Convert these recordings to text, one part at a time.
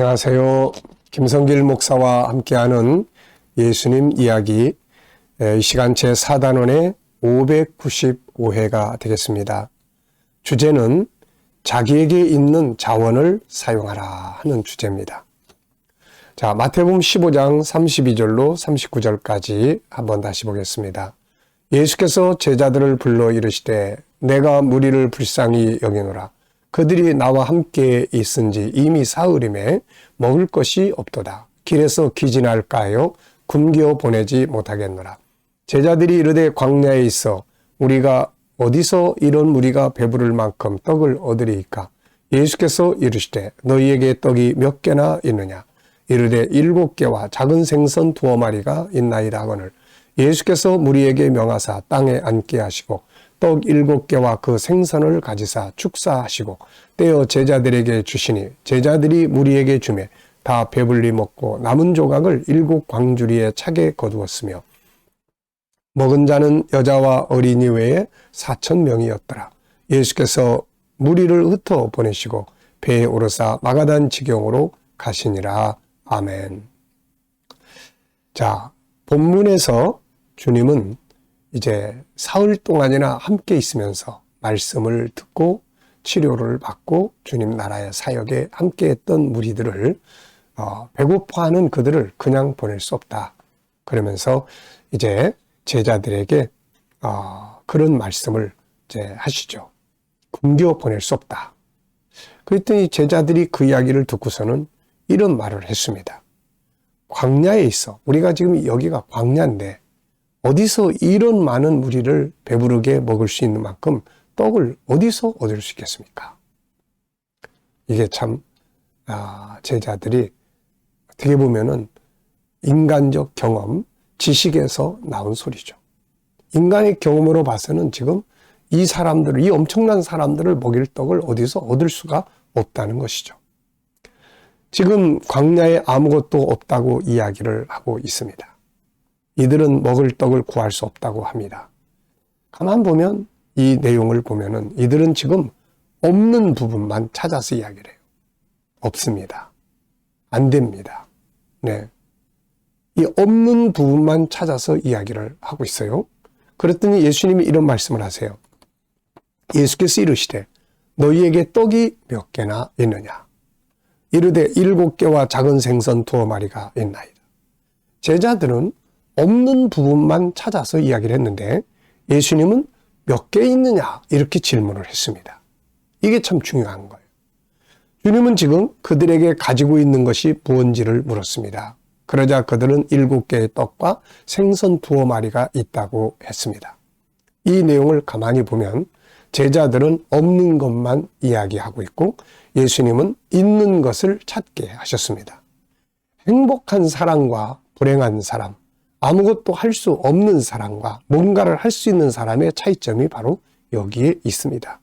안녕하세요. 김성길 목사와 함께하는 예수님 이야기, 이 시간 제4단원의 595회가 되겠습니다. 주제는 자기에게 있는 자원을 사용하라 하는 주제입니다. 자, 마태복음 15장 32절로 39절까지 한번 다시 보겠습니다. 예수께서 제자들을 불러 이르시되 내가 무리를 불쌍히 여기노라. 그들이 나와 함께 있은지 이미 사흘임에 먹을 것이 없도다. 길에서 기진할까요? 굶겨 보내지 못하겠노라. 제자들이 이르되 광야에 있어 우리가 어디서 이런 무리가 배부를 만큼 떡을 얻으리이까? 예수께서 이르시되 너희에게 떡이 몇 개나 있느냐? 이르되 7개와 작은 생선 2마리가 있나이다 하거늘 예수께서 무리에게 명하사 땅에 앉게 하시고 떡 7개와 그 생선을 가지사 축사하시고 떼어 제자들에게 주시니 제자들이 무리에게 주매 다 배불리 먹고 남은 조각을 7 광주리에 차게 거두었으며 먹은 자는 여자와 어린이 외에 4,000명이었더라. 예수께서 무리를 흩어 보내시고 배에 오르사 마가단 지경으로 가시니라. 아멘. 자, 본문에서 주님은 이제 사흘 동안이나 함께 있으면서 말씀을 듣고 치료를 받고 주님 나라의 사역에 함께 했던 무리들을 배고파하는 그들을 그냥 보낼 수 없다. 그러면서 이제 제자들에게 그런 말씀을 이제 하시죠. 굶겨 보낼 수 없다. 그랬더니 제자들이 그 이야기를 듣고서는 이런 말을 했습니다. 광야에 있어. 우리가 지금 여기가 광야인데 어디서 이런 많은 무리를 배부르게 먹을 수 있는 만큼 떡을 어디서 얻을 수 있겠습니까? 이게 참 제자들이 어떻게 보면은 인간적 경험, 지식에서 나온 소리죠. 인간의 경험으로 봐서는 지금 이 사람들을, 이 엄청난 사람들을 먹일 떡을 어디서 얻을 수가 없다는 것이죠. 지금 광야에 아무것도 없다고 이야기를 하고 있습니다. 이들은 먹을 떡을 구할 수 없다고 합니다. 가만 보면 이 내용을 보면은 이들은 지금 없는 부분만 찾아서 이야기를 해요. 없습니다. 안 됩니다. 네. 이 없는 부분만 찾아서 이야기를 하고 있어요. 그랬더니 예수님이 이런 말씀을 하세요. 예수께서 이르시되 너희에게 떡이 몇 개나 있느냐? 이르되 7개와 작은 생선 2마리가 있나이다. 제자들은 없는 부분만 찾아서 이야기를 했는데 예수님은 몇 개 있느냐 이렇게 질문을 했습니다. 이게 참 중요한 거예요. 주님은 지금 그들에게 가지고 있는 것이 무엇인지를 물었습니다. 그러자 그들은 7개의 떡과 생선 2마리가 있다고 했습니다. 이 내용을 가만히 보면 제자들은 없는 것만 이야기하고 있고 예수님은 있는 것을 찾게 하셨습니다. 행복한 사람과 불행한 사람, 아무것도 할 수 없는 사람과 뭔가를 할 수 있는 사람의 차이점이 바로 여기에 있습니다.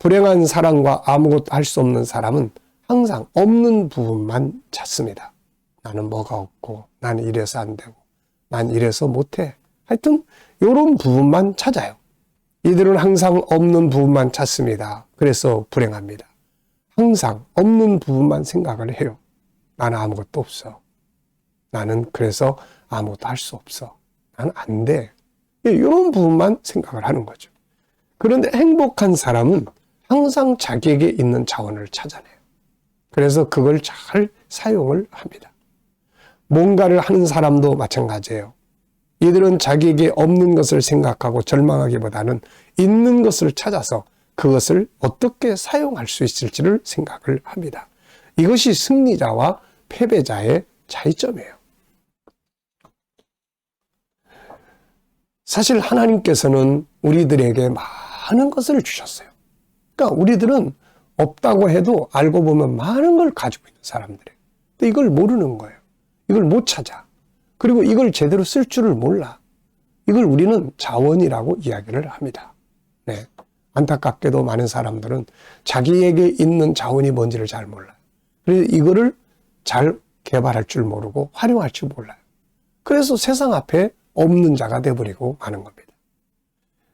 불행한 사람과 아무것도 할 수 없는 사람은 항상 없는 부분만 찾습니다. 나는 뭐가 없고, 나는 이래서 안 되고, 난 이래서 못해. 하여튼 이런 부분만 찾아요. 이들은 항상 없는 부분만 찾습니다. 그래서 불행합니다. 항상 없는 부분만 생각을 해요. 나는 아무것도 없어. 나는 그래서 아무것도 할 수 없어. 나는 안 돼. 이런 부분만 생각을 하는 거죠. 그런데 행복한 사람은 항상 자기에게 있는 자원을 찾아내요. 그래서 그걸 잘 사용을 합니다. 뭔가를 하는 사람도 마찬가지예요. 이들은 자기에게 없는 것을 생각하고 절망하기보다는 있는 것을 찾아서 그것을 어떻게 사용할 수 있을지를 생각을 합니다. 이것이 승리자와 패배자의 차이점이에요. 사실 하나님께서는 우리들에게 많은 것을 주셨어요. 그러니까 우리들은 없다고 해도 알고 보면 많은 걸 가지고 있는 사람들이에요. 근데 이걸 모르는 거예요. 이걸 못 찾아. 그리고 이걸 제대로 쓸 줄을 몰라. 이걸 우리는 자원이라고 이야기를 합니다. 네. 안타깝게도 많은 사람들은 자기에게 있는 자원이 뭔지를 잘 몰라요. 그래서 이거를 잘 개발할 줄 모르고 활용할 줄 몰라요. 그래서 세상 앞에 없는 자가 되어버리고 마는 겁니다.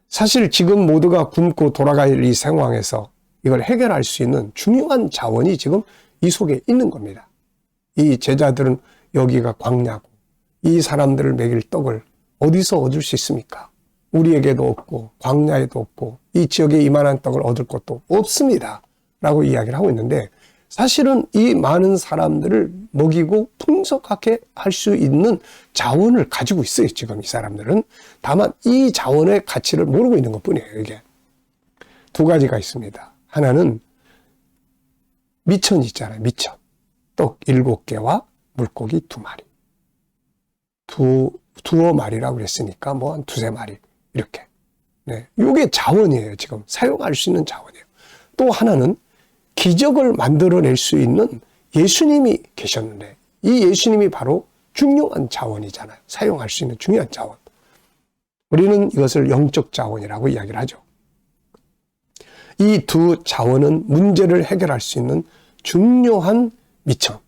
사실 지금 모두가 굶고 돌아갈 이 상황에서 이걸 해결할 수 있는 중요한 자원이 지금 이 속에 있는 겁니다. 이 제자들은 여기가 광야고 이 사람들을 먹일 떡을 어디서 얻을 수 있습니까? 우리에게도 없고 광야에도 없고 이 지역에 이만한 떡을 얻을 것도 없습니다. 라고 이야기를 하고 있는데 사실은 이 많은 사람들을 먹이고 풍족하게 할 수 있는 자원을 가지고 있어요. 지금 이 사람들은. 다만 이 자원의 가치를 모르고 있는 것뿐이에요. 이게 두 가지가 있습니다. 하나는 미천이 있잖아요. 미천. 떡 7개와 물고기 2마리. 두어 마리라고 그랬으니까 뭐 한 2~3마리 이렇게. 네, 이게 자원이에요. 지금 사용할 수 있는 자원이에요. 또 하나는 기적을 만들어낼 수 있는 예수님이 계셨는데 이 예수님이 바로 중요한 자원이잖아요. 사용할 수 있는 중요한 자원. 우리는 이것을 영적 자원이라고 이야기를 하죠. 이 두 자원은 문제를 해결할 수 있는 중요한 미천,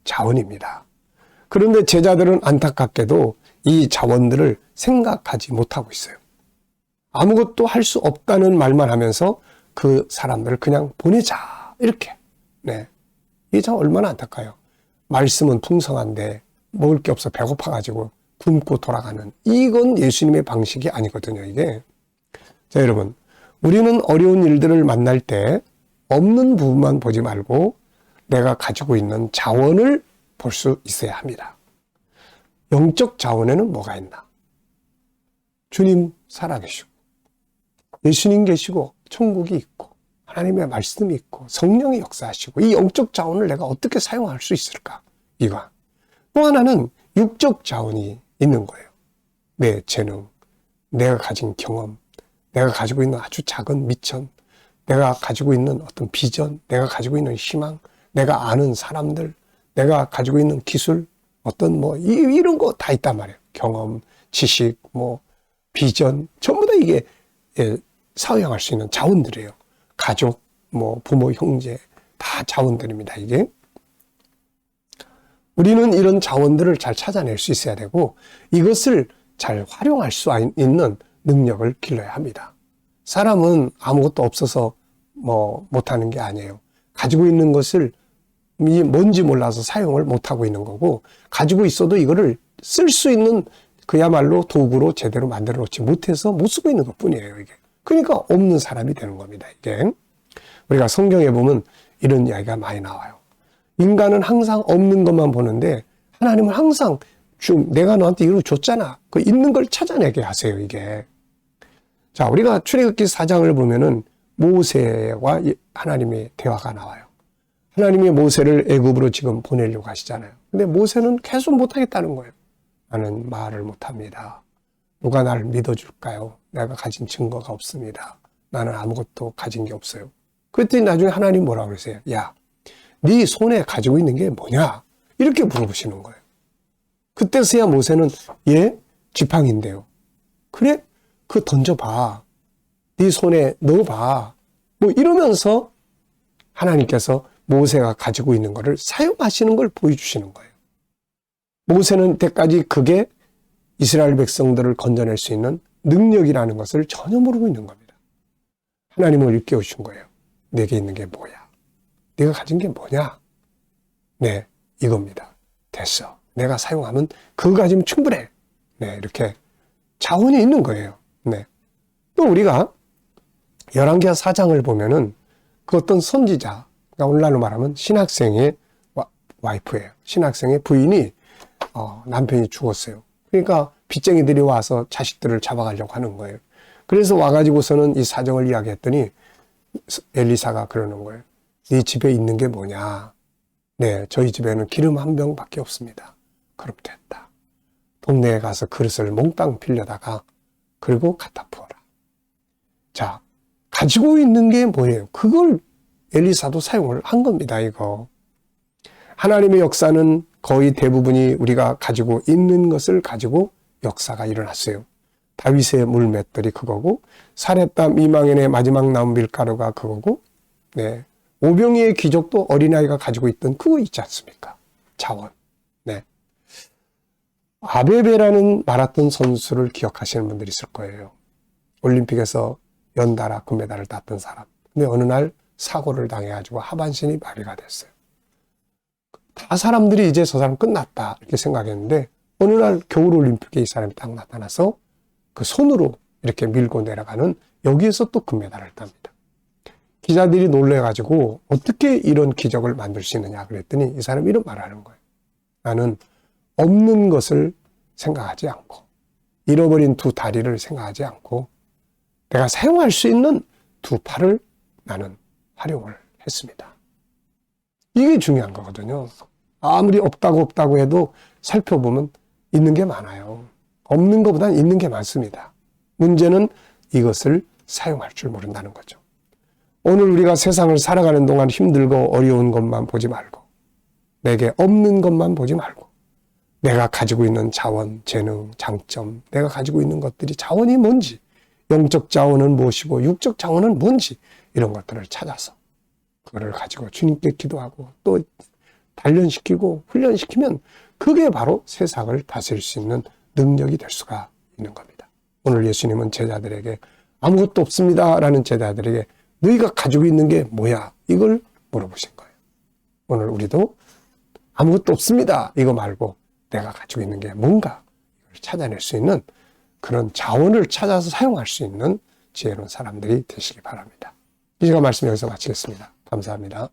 자원입니다. 그런데 제자들은 안타깝게도 이 자원들을 생각하지 못하고 있어요. 아무것도 할 수 없다는 말만 하면서 그 사람들을 그냥 보내자 이렇게. 네, 이게 참 얼마나 안타까워요. 말씀은 풍성한데 먹을 게 없어 배고파가지고 굶고 돌아가는, 이건 예수님의 방식이 아니거든요. 이게. 자, 여러분, 우리는 어려운 일들을 만날 때 없는 부분만 보지 말고 내가 가지고 있는 자원을 볼 수 있어야 합니다. 영적 자원에는 뭐가 있나? 주님 살아계시고 예수님 계시고 천국이 있고 하나님의 말씀이 있고 성령이 역사하시고 이 영적 자원을 내가 어떻게 사용할 수 있을까? 이거. 또 하나는 육적 자원이 있는 거예요. 내 재능, 내가 가진 경험, 내가 가지고 있는 아주 작은 미천, 내가 가지고 있는 어떤 비전, 내가 가지고 있는 희망, 내가 아는 사람들, 내가 가지고 있는 기술, 어떤 뭐 이런 거 다 있단 말이에요. 경험, 지식, 뭐 비전, 전부 다 이게 사용할 수 있는 자원들이에요. 가족, 뭐 부모, 형제 다 자원들입니다. 이게. 우리는 이런 자원들을 잘 찾아낼 수 있어야 되고 이것을 잘 활용할 수 있는 능력을 길러야 합니다. 사람은 아무것도 없어서 뭐 못하는 게 아니에요. 가지고 있는 것을 뭔지 몰라서 사용을 못하고 있는 거고, 가지고 있어도 이거를 쓸 수 있는 그야말로 도구로 제대로 만들어 놓지 못해서 못 쓰고 있는 것 뿐이에요. 이게. 그러니까 없는 사람이 되는 겁니다. 이게. 우리가 성경에 보면 이런 이야기가 많이 나와요. 인간은 항상 없는 것만 보는데 하나님은 항상 내가 너한테 이걸 줬잖아. 그 있는 걸 찾아내게 하세요. 이게. 자, 우리가 출애굽기 4장을 보면은 모세와 하나님의 대화가 나와요. 하나님이 모세를 애굽으로 지금 보내려고 하시잖아요. 근데 모세는 계속 못하겠다는 거예요. 나는 말을 못합니다. 누가 나를 믿어줄까요? 내가 가진 증거가 없습니다. 나는 아무것도 가진 게 없어요. 그랬더니 나중에 하나님 뭐라고 그러세요? 야, 네 손에 가지고 있는 게 뭐냐? 이렇게 물어보시는 거예요. 그때서야 모세는 지팡이인데요. 그래? 그거 던져봐. 네 손에 넣어봐. 뭐 이러면서 하나님께서 모세가 가지고 있는 것을 사용하시는 걸 보여주시는 거예요. 모세는 때까지 그게 이스라엘 백성들을 건져낼 수 있는 능력이라는 것을 전혀 모르고 있는 겁니다. 하나님을 일깨우신 거예요. 내게 있는 게 뭐야? 네가 가진 게 뭐냐? 네, 이겁니다. 됐어. 내가 사용하면 그거 가지면 충분해. 네, 이렇게 자원이 있는 거예요. 네. 또 우리가 열왕기하 4장을 보면은 그 어떤 선지자, 그러니까 오늘날로 말하면 신학생의 와이프예요. 신학생의 부인이 남편이 죽었어요. 그러니까 빚쟁이들이 와서 자식들을 잡아가려고 하는 거예요. 그래서 와가지고서는 이 사정을 이야기했더니 엘리사가 그러는 거예요. 네 집에 있는 게 뭐냐? 네, 저희 집에는 기름 한 병밖에 없습니다. 그럼 됐다. 동네에 가서 그릇을 몽땅 빌려다가 그리고 갖다 부어라. 자, 가지고 있는 게 뭐예요? 그걸 엘리사도 사용을 한 겁니다. 이거. 하나님의 역사는 거의 대부분이 우리가 가지고 있는 것을 가지고 역사가 일어났어요. 다윗의 물맷돌이 그거고, 사렙다 미망연의 마지막 남은 밀가루가 그거고, 네, 오병이의 기적도 어린아이가 가지고 있던 그거 있지 않습니까? 자원. 네. 아베베라는 마라톤 선수를 기억하시는 분들이 있을 거예요. 올림픽에서 연달아 금메달을 땄던 사람. 근데 어느 날 사고를 당해가지고 하반신이 마비가 됐어요. 다 사람들이 이제 저 사람 끝났다 이렇게 생각했는데 어느 날 겨울올림픽에 이 사람이 딱 나타나서 그 손으로 이렇게 밀고 내려가는 여기에서 또 금메달을 땁니다. 기자들이 놀래가지고 어떻게 이런 기적을 만들 수 있느냐 그랬더니 이 사람이 이런 말을 하는 거예요. 나는 없는 것을 생각하지 않고 잃어버린 두 다리를 생각하지 않고 내가 사용할 수 있는 두 팔을 나는 활용을 했습니다. 이게 중요한 거거든요. 아무리 없다고 해도 살펴보면 있는 게 많아요. 없는 것보다는 있는 게 많습니다. 문제는 이것을 사용할 줄 모른다는 거죠. 오늘 우리가 세상을 살아가는 동안 힘들고 어려운 것만 보지 말고 내게 없는 것만 보지 말고 내가 가지고 있는 자원, 재능, 장점, 내가 가지고 있는 것들이 자원이 뭔지, 영적 자원은 무엇이고 육적 자원은 뭔지 이런 것들을 찾아서 그거를 가지고 주님께 기도하고 또 단련시키고 훈련시키면 그게 바로 세상을 다스릴 수 있는 능력이 될 수가 있는 겁니다. 오늘 예수님은 제자들에게 아무것도 없습니다 라는 제자들에게 너희가 가지고 있는 게 뭐야? 이걸 물어보신 거예요. 오늘 우리도 아무것도 없습니다 이거 말고 내가 가지고 있는 게 뭔가 이걸 찾아낼 수 있는 그런 자원을 찾아서 사용할 수 있는 지혜로운 사람들이 되시기 바랍니다. 이 시간 말씀 여기서 마치겠습니다. 감사합니다.